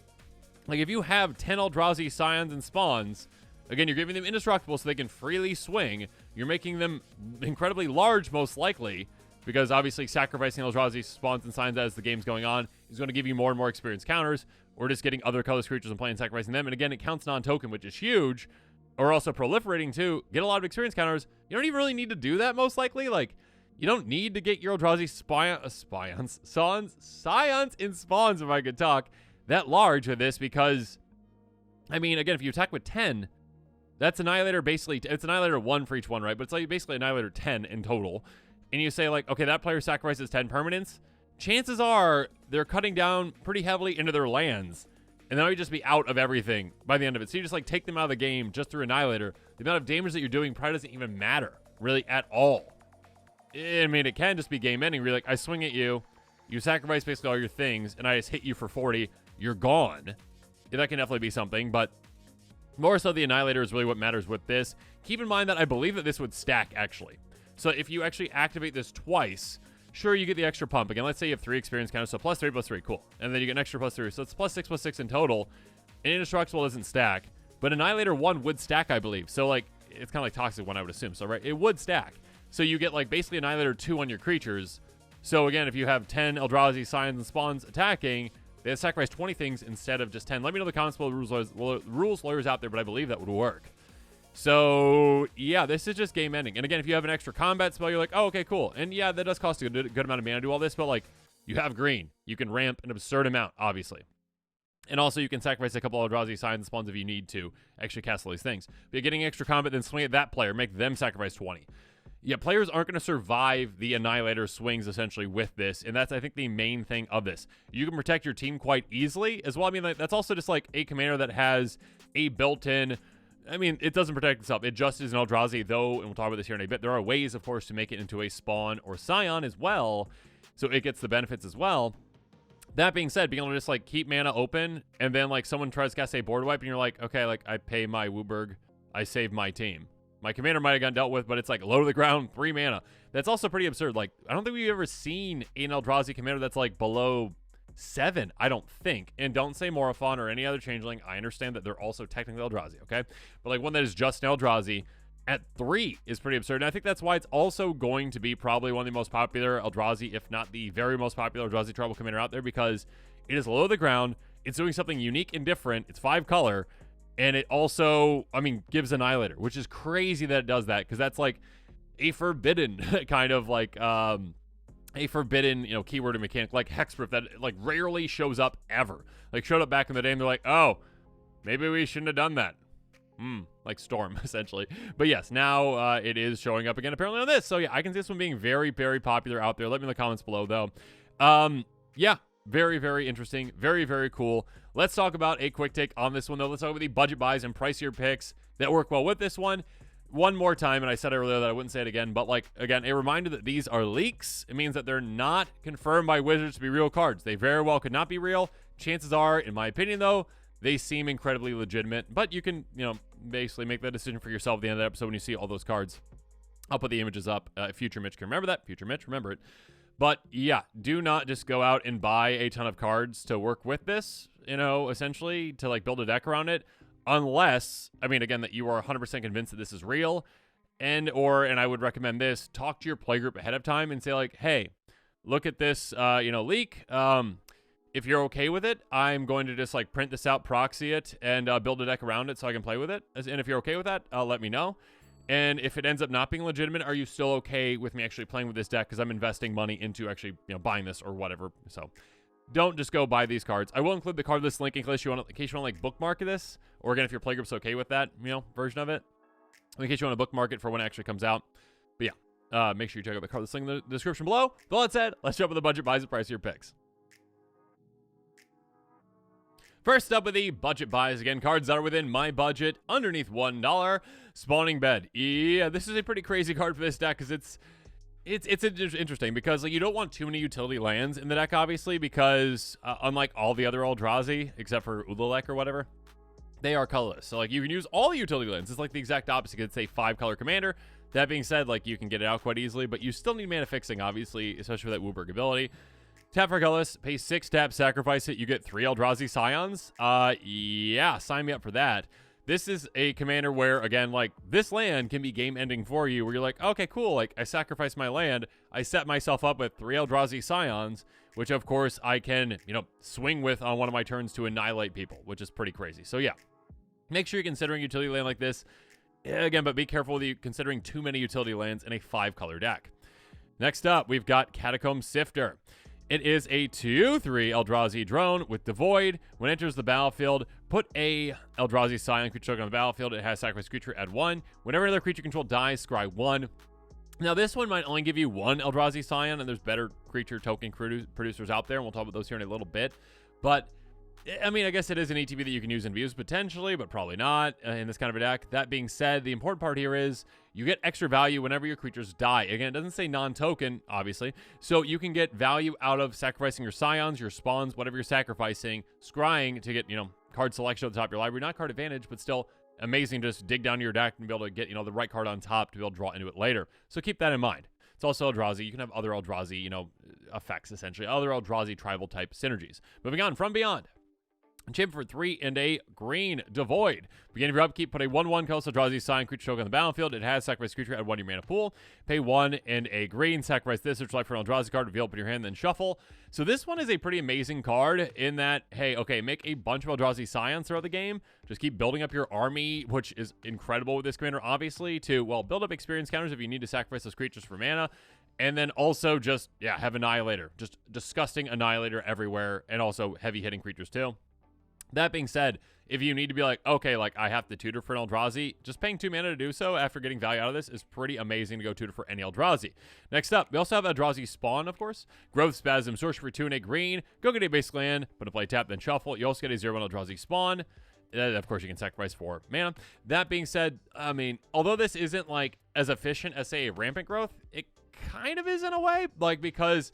Like, if you have 10 Eldrazi Scions and Spawns, again, you're giving them indestructible so they can freely swing. You're making them incredibly large, most likely, because obviously sacrificing Eldrazi Spawns and Scions as the game's going on is going to give you more and more experience counters, or just getting other colorless creatures and playing and sacrificing them. And again, it counts non-token, which is huge. Or also proliferating too, get a lot of experience counters. You don't even really need to do that, most likely. Like, you don't need to get your Eldrazi Scions and Spawns, if I could talk, that large with this, because I mean, again, if you attack with 10, that's Annihilator basically, it's Annihilator 1 for each one, right? But it's like basically Annihilator 10 in total. And you say like, okay, that player sacrifices 10 permanents. Chances are they're cutting down pretty heavily into their lands. And then you just be out of everything by the end of it. So you just like take them out of the game just through Annihilator. The amount of damage that you're doing probably doesn't even matter really at all. I mean, it can just be game ending. Where you're like, I swing at you, you sacrifice basically all your things, and I just hit you for 40. You're gone. Yeah, that can definitely be something, but more so the Annihilator is really what matters with this. Keep in mind that I believe that this would stack, actually. So if you actually activate this twice, sure, you get the extra pump. Again, let's say you have 3 experience counters, so +3, +3, cool. And then you get an extra +3, so it's +6 in total. And Indestructible doesn't stack, but Annihilator 1 would stack, I believe. So, like, it's kind of like Toxic 1, I would assume. So, right, it would stack. So you get, like, basically Annihilator 2 on your creatures. So, again, if you have 10 Eldrazi, Scions, and Spawns attacking, they have sacrificed 20 things instead of just 10. Let me know in the comments below rules lawyers out there, but I believe that would work. So, yeah, this is just game ending. And again, if you have an extra combat spell, you're like, oh, okay, cool. And yeah, that does cost a good amount of mana to do all this, but like, you have green. You can ramp an absurd amount, obviously. And also, you can sacrifice a couple of Eldrazi, Scions, and Spawns if you need to actually cast all these things. But you're getting extra combat, then swing at that player, make them sacrifice 20. Yeah, players aren't going to survive the Annihilator swings, essentially, with this. And that's, I think, the main thing of this. You can protect your team quite easily as well. I mean, like, that's also just, like, a commander that has a built-in... I mean, it doesn't protect itself. It just is an Eldrazi, though, and we'll talk about this here in a bit. There are ways, of course, to make it into a Spawn or Scion as well, so it gets the benefits as well. That being said, being able to just, like, keep mana open, and then, like, someone tries to cast a board wipe, and you're like, okay, like, I pay my Wooburg, I save my team. My commander might have gotten dealt with, but it's like low to the ground, 3 mana. That's also pretty absurd. Like, I don't think we've ever seen an Eldrazi commander that's like below 7, I don't think. And don't say Morophon or any other changeling. I understand that they're also technically Eldrazi, okay? But like one that is just an Eldrazi at 3 is pretty absurd. And I think that's why it's also going to be probably one of the most popular Eldrazi, if not the very most popular Eldrazi tribal commander out there, because it is low to the ground. It's doing something unique and different. It's 5 color. And it also, I mean, gives Annihilator, which is crazy that it does that, because that's like a forbidden kind of like, a forbidden, you know, keyword and mechanic, like Hexproof, that like rarely shows up ever. Like showed up back in the day and they're like, oh, maybe we shouldn't have done that. Like Storm, essentially. But yes, now it is showing up again apparently on this. So yeah, I can see this one being very, very popular out there. Let me know in the comments below though. Yeah, very, very interesting. Very, very cool. Let's talk about a quick take on this one, though. Let's talk about the budget buys and pricier picks that work well with this one. One more time, and I said earlier that I wouldn't say it again, but, like, again, a reminder that these are leaks. It means that they're not confirmed by Wizards to be real cards. They very well could not be real. Chances are, in my opinion, though, they seem incredibly legitimate. But you can, you know, basically make that decision for yourself at the end of the episode when you see all those cards. I'll put the images up. Future Mitch can remember that. Future Mitch, remember it. But, yeah, do not just go out and buy a ton of cards to work with this, you know, essentially, to, like, build a deck around it. Unless, I mean, again, that you are 100% convinced that this is real. And I would recommend this, talk to your playgroup ahead of time and say, like, hey, look at this, you know, leak. If you're okay with it, I'm going to just, like, print this out, proxy it, and build a deck around it so I can play with it. And if you're okay with that, let me know. And if it ends up not being legitimate, are you still okay with me actually playing with this deck? Because I'm investing money into actually, you know, buying this or whatever. So don't just go buy these cards. I will include the card list link in case you want to like bookmark this, or again, if your playgroup's okay with that, you know, version of it, in case you want to bookmark it for when it actually comes out. But yeah, make sure you check out the card list link in the description below. But that said, let's jump with the budget buys and pricier picks. First up with the budget buys, again, cards that are within my budget, underneath $1. Spawning Bed. Yeah, this is a pretty crazy card for this deck, because it's interesting, because like you don't want too many utility lands in the deck, obviously, because unlike all the other Eldrazi, except for Ulamog or whatever, they are colorless. So like you can use all the utility lands. It's like the exact opposite, because it's a 5-color commander. That being said, like you can get it out quite easily, but you still need mana fixing, obviously, especially with that Wooburg ability. Tap for colorless, pay 6 taps, sacrifice it, you get 3 Eldrazi Scions. Yeah, sign me up for that. This is a commander where, again, like, this land can be game-ending for you, where you're like, okay, cool, like, I sacrifice my land, I set myself up with 3 Eldrazi Scions, which, of course, I can, you know, swing with on one of my turns to annihilate people, which is pretty crazy. So, yeah, make sure you're considering utility land like this. Again, but be careful with you considering too many utility lands in a 5-color deck. Next up, we've got Catacomb Sifter. It is a 2/3 Eldrazi drone with Devoid. When it enters the battlefield, put a Eldrazi Scion creature token on the battlefield. It has sacrifice creature, add 1. Whenever another creature control dies, scry 1. Now, this one might only give you 1 Eldrazi Scion, and there's better creature token producers out there, and we'll talk about those here in a little bit. But, I mean, I guess it is an ETB that you can use in views potentially, but probably not in this kind of a deck. That being said, the important part here is you get extra value whenever your creatures die. Again, it doesn't say non-token, obviously. So you can get value out of sacrificing your Scions, your Spawns, whatever you're sacrificing, scrying to get, card selection at the top of your library. Not card advantage, but still amazing to just dig down to your deck and be able to get, the right card on top to be able to draw into it later. So keep that in mind. It's also Eldrazi. You can have other Eldrazi, effects, essentially. Other Eldrazi tribal type synergies. Moving on, From Beyond. Champion for 3 and a green, Devoid. Beginning of your upkeep, put a 1/1 coastal Eldrazi Sign creature token on the battlefield. It has sacrifice creature, add 1 to your mana pool. Pay 1 and a green, sacrifice this, search life for an Eldrazi card, reveal it in your hand, then shuffle. So this one is a pretty amazing card in that, hey, okay, make a bunch of Eldrazi Scions throughout the game. Just keep building up your army, which is incredible with this commander, obviously, to, well, build up experience counters if you need to sacrifice those creatures for mana. And then also just, have Annihilator. Just disgusting Annihilator everywhere, and also heavy hitting creatures too. That being said, if you need to be like, okay, I have to tutor for an Eldrazi, just paying 2 mana to do so after getting value out of this is pretty amazing to go tutor for any Eldrazi. Next up, we also have Eldrazi Spawn, of course. Growth Spasm, Sorcery for 2 and a green. Go get a basic land, put a play tap, then shuffle. You also get a 0/1 Eldrazi Spawn. Of course, you can sacrifice 4 mana. That being said, I mean, although this isn't, as efficient as, say, a Rampant Growth, it kind of is in a way, because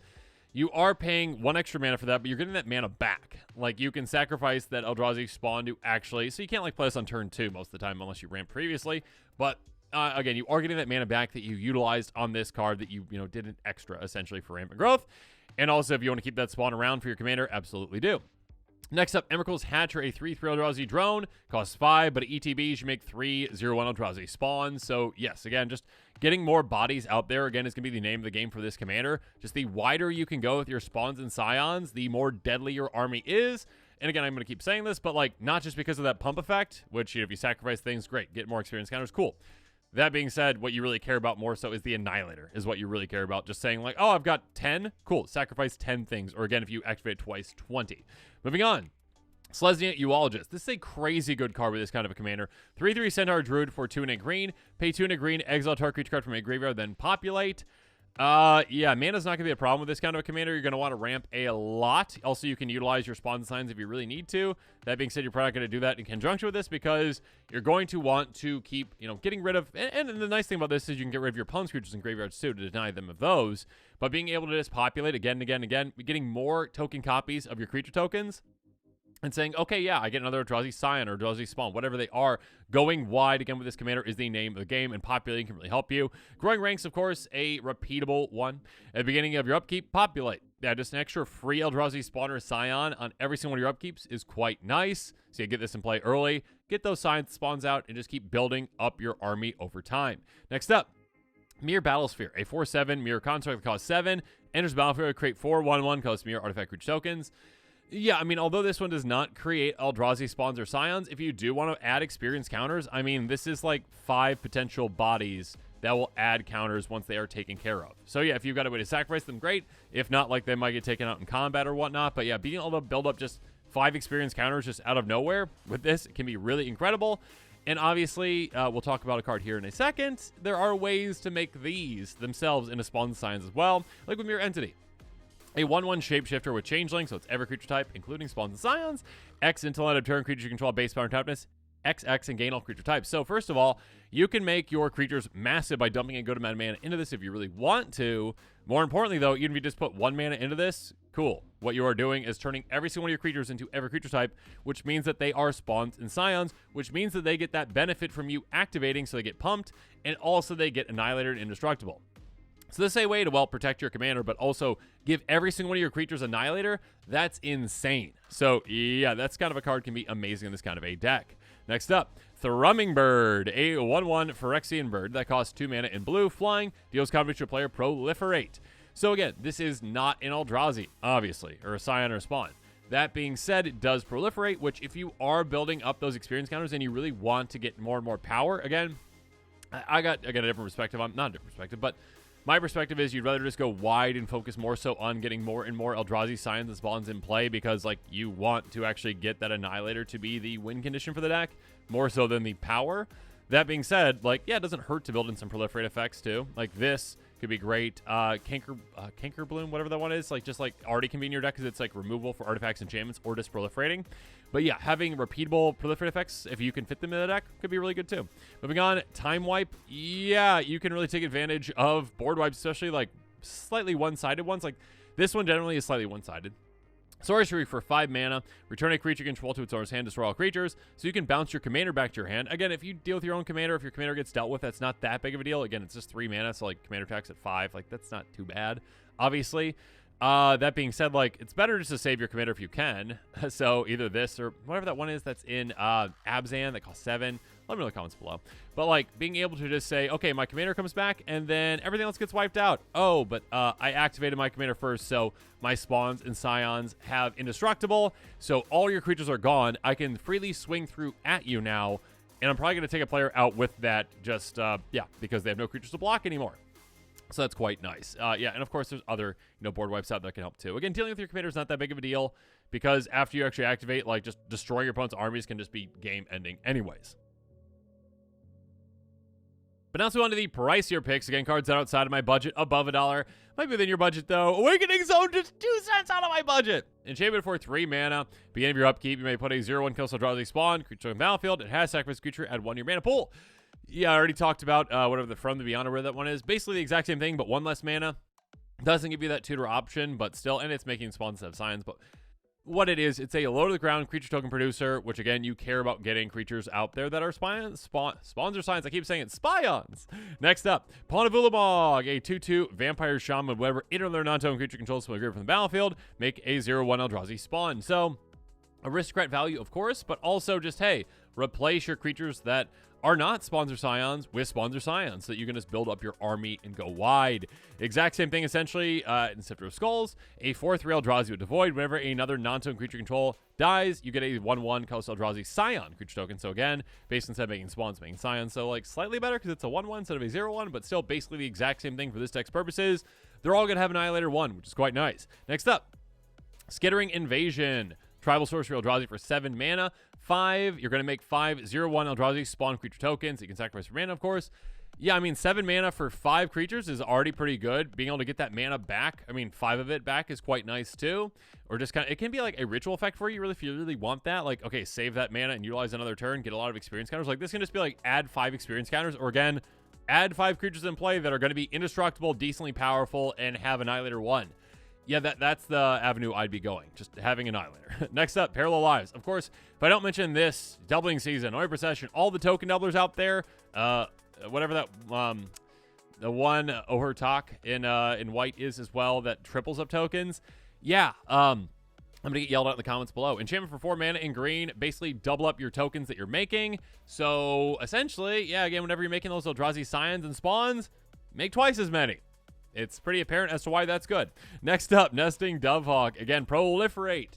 you are paying 1 extra mana for that, but you're getting that mana back. You can sacrifice that Eldrazi Spawn to actually... So you can't, play this on turn 2 most of the time unless you ramp previously. But, again, you are getting that mana back that you utilized on this card that you did an extra, essentially, for Rampant Growth. And also, if you want to keep that Spawn around for your commander, absolutely do. Next up, Emrakul's Hatcher, a 3/3 Eldrazi drone. Costs 5, but at ETBs, you make 3 0/1 Eldrazi spawns. So, yes, again, just getting more bodies out there, again, is going to be the name of the game for this commander. Just the wider you can go with your spawns and scions, the more deadly your army is. And again, I'm going to keep saying this, but, not just because of that pump effect, which, if you sacrifice things, great. Get more experience counters, cool. That being said, what you really care about more so is the Annihilator, is what you really care about. Just saying, oh, I've got 10. Cool, sacrifice 10 things. Or again, if you activate it twice, 20. Moving on. Selesnya Uologist. This is a crazy good card with this kind of a commander. 3/3 Centaur Druid for 2 and a green. Pay 2 and a green, exile target creature card from a graveyard, then populate. Mana's not going to be a problem with this kind of a commander. You're going to want to ramp a lot. Also, you can utilize your spawn signs if you really need to. That being said, you're probably not going to do that in conjunction with this because you're going to want to keep, getting rid of... And the nice thing about this is you can get rid of your opponent's creatures in graveyards too to deny them of those. But being able to just populate again and again and again, getting more token copies of your creature tokens, and saying, okay, yeah, I get another Eldrazi Scion or Eldrazi Spawn, whatever they are. Going wide, again, with this commander is the name of the game, and populating can really help you. Growing ranks, of course, a repeatable one. At the beginning of your upkeep, populate. Yeah, just an extra free Eldrazi Spawn or Scion on every single one of your upkeeps is quite nice. So you get this in play early, get those Scions spawns out, and just keep building up your army over time. Next up, Mirror Battlesphere, a 4/7 Mirror Construct that costs 7. Enters the battlefield, create 4 1/1, costs Mirror Artifact creature tokens. Yeah, I mean, although this one does not create Eldrazi Spawns or Scions, if you do want to add experience counters, I mean, this is 5 potential bodies that will add counters once they are taken care of. So yeah, if you've got a way to sacrifice them, great. If not, they might get taken out in combat or whatnot. But yeah, being able to build up just 5 experience counters just out of nowhere with this can be really incredible. And obviously, we'll talk about a card here in a second. There are ways to make these themselves into Spawn Scions as well, like with Mirror Entity. A 1/1 shapeshifter with changeling, so it's every creature type, including spawns and scions. X until end of turn, creature you control base power and toughness. XX and gain all creature types. So first of all, you can make your creatures massive by dumping a good amount of mana into this if you really want to. More importantly, though, even if you just put 1 mana into this, cool. What you are doing is turning every single one of your creatures into every creature type, which means that they are spawns and scions, which means that they get that benefit from you activating, so they get pumped, and also they get annihilated and indestructible. So this is a way to, well, protect your commander, but also give every single one of your creatures Annihilator. That's insane. So, yeah, that's kind of a card can be amazing in this kind of a deck. Next up, Thrumming Bird, a 1/1 Phyrexian bird that costs 2 mana in blue, flying, deals combat to a player, proliferate. So again, this is not an Eldrazi, obviously, or a Scion or a Spawn. That being said, it does proliferate, which if you are building up those experience counters and you really want to get more and more power, again, I got a different perspective on, not a different perspective, but My perspective is you'd rather just go wide and focus more so on getting more and more Eldrazi Scions and spawns in play, because like you want to actually get that Annihilator to be the win condition for the deck more so than the power. That being said, like, yeah, it doesn't hurt to build in some proliferate effects too. Like this could be great. Canker Bloom, whatever that one is, like just like already can be in your deck because it's like removable for artifacts, enchantments, or just proliferating. But yeah, having repeatable proliferate effects, if you can fit them in the deck, could be really good too. Moving on, Time Wipe. Yeah, you can really take advantage of board wipes, especially like slightly one-sided ones. Like this one generally is slightly one-sided. Sorcery for 5 mana. Return a creature you control to its owner's hand, destroy all creatures. So you can bounce your commander back to your hand. Again, if you deal with your own commander, if your commander gets dealt with, that's not that big of a deal. Again, it's just 3 mana, so like commander attacks at 5. Like that's not too bad, obviously. That being said, like it's better just to save your commander if you can. So either this or whatever that one is that's in Abzan that costs 7. Let me know in the comments below. But like being able to just say, okay, my commander comes back and then everything else gets wiped out. Oh, but I activated my commander first, so my spawns and scions have indestructible. So all your creatures are gone. I can freely swing through at you now, and I'm probably going to take a player out with that just, yeah, because they have no creatures to block anymore. So that's quite nice. Yeah, and of course there's other, board wipes out that can help too. Again, dealing with your commander is not that big of a deal because after you actually activate, like just destroying your opponent's armies can just be game ending anyways. But now let's move on to the pricier picks. Again, cards that are outside of my budget, above $1. Might be within your budget though. Awakening Zone, just 2 cents out of my budget. Enchantment for 3 mana. Beginning of your upkeep, you may put a 0/1 coastal draw spawn. Creature on the battlefield. It has sacrifice creature, add 1 to your mana pool. Yeah, I already talked about whatever the From the Beyond or where that one is. Basically the exact same thing, but 1 less mana. Doesn't give you that tutor option, but still, and it's making spawns instead of scions. But what it is, it's a low to the ground creature token producer, which again, you care about getting creatures out there that are spawns or scions. I keep saying it, spions. Next up, Pawn of Ulamog, a 2/2 vampire shaman. Whatever either non-token creature controls from the grid from the battlefield, make a 0/1 Eldrazi spawn. So aristocrat value, of course, but also just, hey, replace your creatures that are not spawns or scions with spawns or scions so that you can just build up your army and go wide. Exact same thing, essentially, in Scepter of Skulls, a 4/3 Eldrazi with Devoid. Whenever another non-token creature control dies, you get a 1/1 Coastal Eldrazi Scion creature token. So again, based instead of making spawns, making scions. So like slightly better because it's a 1/1 instead of a 0/1, but still basically the exact same thing for this deck's purposes. They're all going to have Annihilator 1, which is quite nice. Next up, Skittering Invasion. Tribal Sorcery Eldrazi for 7 mana. 5, you're going to make 5 0/1 Eldrazi spawn creature tokens. You can sacrifice your mana, of course. Yeah, I mean, 7 mana for 5 creatures is already pretty good. Being able to get that mana back, I mean, 5 of it back is quite nice too. Or just kind of, it can be like a ritual effect for you, really, if you really want that. Like, okay, save that mana and utilize another turn, get a lot of experience counters. Like, this can just be like, add 5 experience counters, or again, add 5 creatures in play that are going to be indestructible, decently powerful, and have Annihilator 1. Yeah, that's the avenue I'd be going, just having Annihilator. Next up, Parallel Lives. Of course, if I don't mention this, Doubling Season, Oask Procession, all the token doublers out there, whatever that, the one Ohertak in white is as well, that triples up tokens. Yeah, I'm going to get yelled at in the comments below. Enchantment for 4 mana in green, basically double up your tokens that you're making. So, essentially, yeah, again, whenever you're making those Eldrazi Scions and Spawns, make twice as many. It's pretty apparent as to why that's good. Next up, Nesting Dovehawk. Again, populate,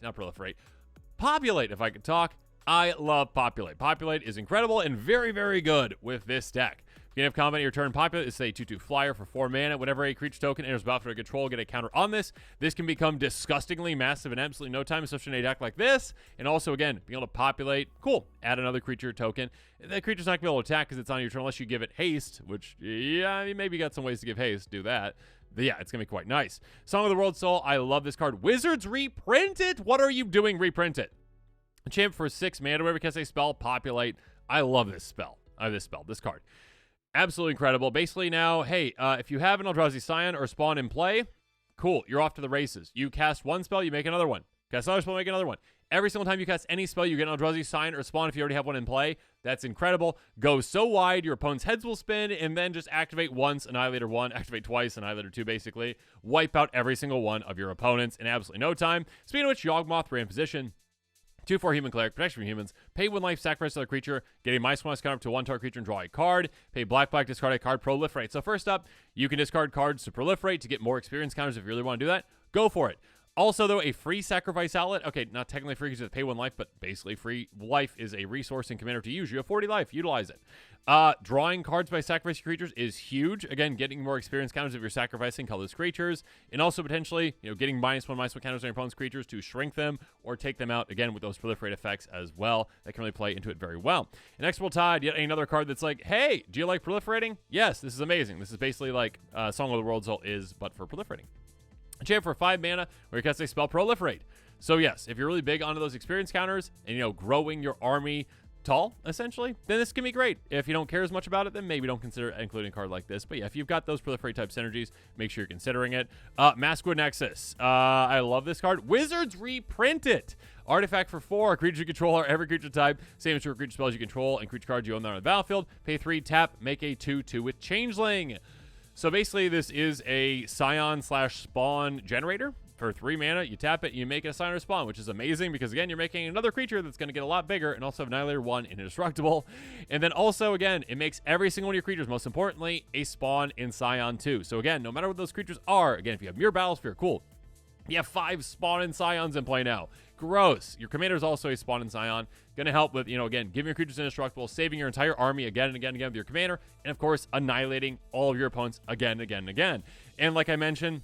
if I could talk. I love Populate. Populate is incredible and very, very good with this deck. Beginning of combat, your turn, Populate is a 2/2 flyer for 4 mana. Whenever a creature token enters battlefield under control, get a counter on this. This can become disgustingly massive in absolutely no time, especially in a deck like this. And also, again, being able to populate, cool. Add another creature token. That creature's not going to be able to attack because it's on your turn unless you give it haste, which, yeah, you maybe got some ways to give haste. Do that. But yeah, it's going to be quite nice. Song of the World Soul, I love this card. Wizards, reprint it. What are you doing? Reprint it. Enchantment for 6 mana. Whenever you cast a spell, populate. I love this spell. This card. Absolutely incredible. Basically now, hey, if you have an Eldrazi Scion or Spawn in play, cool, you're off to the races. You cast one spell, you make another one. Cast another spell, make another one. Every single time you cast any spell, you get an Eldrazi Scion or Spawn if you already have one in play. That's incredible. Go so wide, your opponent's heads will spin, and then just activate once, Annihilator 1, activate twice, Annihilator 2, basically. Wipe out every single one of your opponents in absolutely no time. Speaking of which, Yawgmoth, ran position. 2/4 Human Cleric, protection from humans. Pay 1 life, sacrifice another creature. Get a -1 counter up to 1 target creature and draw a card. Pay black, discard a card, proliferate. So first up, you can discard cards to proliferate to get more experience counters if you really want to do that. Go for it. Also, though, a free sacrifice outlet. Okay, not technically free because you have to pay 1 life, but basically free. Life is a resource in Commander to use. You have 40 life. Utilize it. Drawing cards by sacrificing creatures is huge. Again, getting more experience counters if you're sacrificing colorless creatures. And also potentially, getting -1/-1 counters on your opponent's creatures to shrink them or take them out, again, with those proliferate effects as well. That can really play into it very well. Inexorable Tide, yet another card that's like, hey, do you like proliferating? Yes, this is amazing. This is basically like Song of the Worlds is, but for proliferating. Champ for 5 mana, where you cast a spell Proliferate. So yes, if you're really big onto those experience counters and, growing your army tall, essentially, then this can be great. If you don't care as much about it, then maybe don't consider including a card like this. But yeah, if you've got those Proliferate type synergies, make sure you're considering it. Maskwood Nexus. I love this card. Wizards reprint it. Artifact for 4, creatures you control are every creature type. Same as your creature spells you control and creature cards you own that on the battlefield. Pay 3, tap, make a 2/2 with Changeling. So basically, this is a Scion/Spawn generator. For 3 mana, you tap it, you make it a Scion or Spawn, which is amazing because, again, you're making another creature that's going to get a lot bigger and also have Annihilator 1 indestructible. And then also, again, it makes every single one of your creatures, most importantly, a Spawn in Scion 2. So, again, no matter what those creatures are, again, if you have Mirror Battlesphere, cool. You have 5 Spawn and Scions in play now. Gross. Your commander is also a Spawn and Scion. Going to help with, again, giving your creatures indestructible, saving your entire army again and again and again with your commander, and, of course, annihilating all of your opponents again and again and again. And like I mentioned,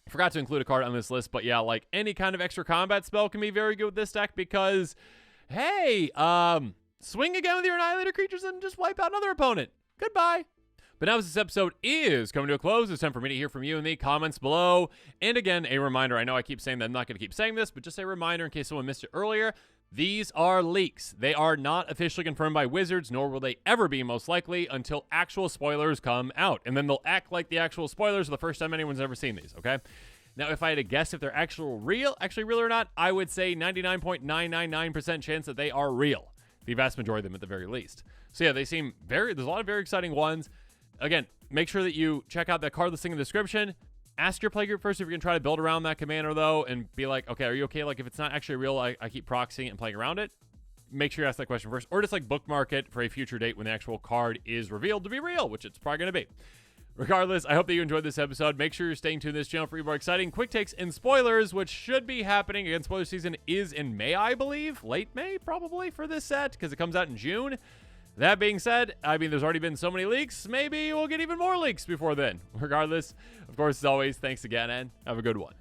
I forgot to include a card on this list, but yeah, like any kind of extra combat spell can be very good with this deck because, hey, swing again with your Annihilator creatures and just wipe out another opponent. Goodbye. But now as this episode is coming to a close, it's time for me to hear from you in the comments below. And again, a reminder, I know I keep saying that I'm not going to keep saying this, but just a reminder in case someone missed it earlier, these are leaks. They are not officially confirmed by Wizards, nor will they ever be most likely until actual spoilers come out. And then they'll act like the actual spoilers are the first time anyone's ever seen these, okay? Now, if I had to guess if they're actually real or not, I would say 99.999% chance that they are real. The vast majority of them at the very least. So yeah, they seem there's a lot of very exciting ones. Again, make sure that you check out that card listing in the description. Ask your playgroup first if you're going to try to build around that commander, though, and be like, okay, are you okay? Like, if it's not actually real, I keep proxying it and playing around it. Make sure you ask that question first, or just, like, bookmark it for a future date when the actual card is revealed to be real, which it's probably going to be. Regardless, I hope that you enjoyed this episode. Make sure you're staying tuned to this channel for even more exciting quick takes and spoilers, which should be happening. Again, spoiler season is in May, I believe. Late May, probably, for this set, because it comes out in June. That being said, I mean, there's already been so many leaks. Maybe we'll get even more leaks before then. Regardless, of course, as always, thanks again, and have a good one.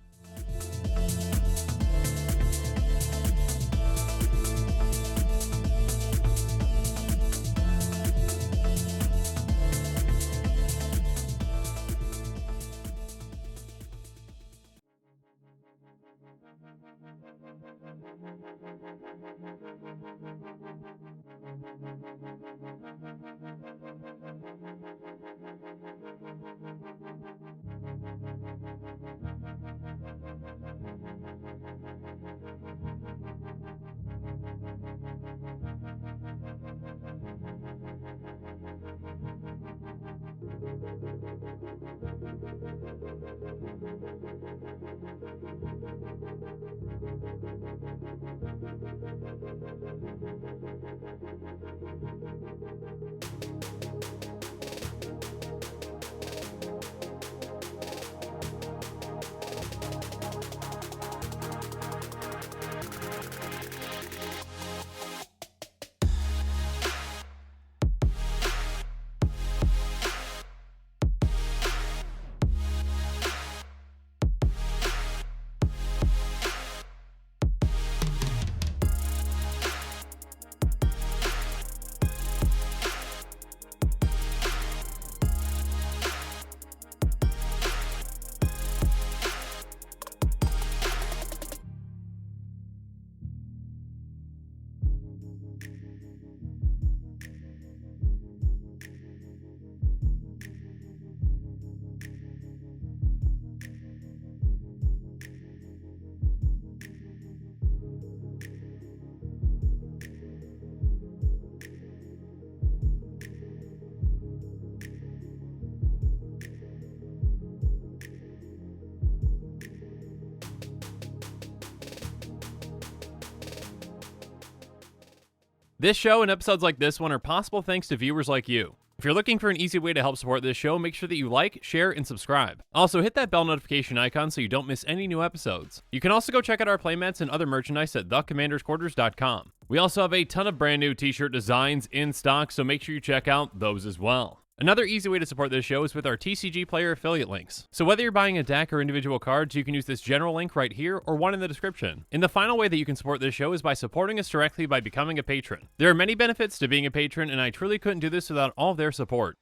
This show and episodes like this one are possible thanks to viewers like you. If you're looking for an easy way to help support this show, make sure that you like, share, and subscribe. Also, hit that bell notification icon so you don't miss any new episodes. You can also go check out our playmats and other merchandise at thecommandersquarters.com. We also have a ton of brand new t-shirt designs in stock, so make sure you check out those as well. Another easy way to support this show is with our TCG Player affiliate links. So whether you're buying a deck or individual cards, you can use this general link right here or one in the description. And the final way that you can support this show is by supporting us directly by becoming a patron. There are many benefits to being a patron, and I truly couldn't do this without all of their support.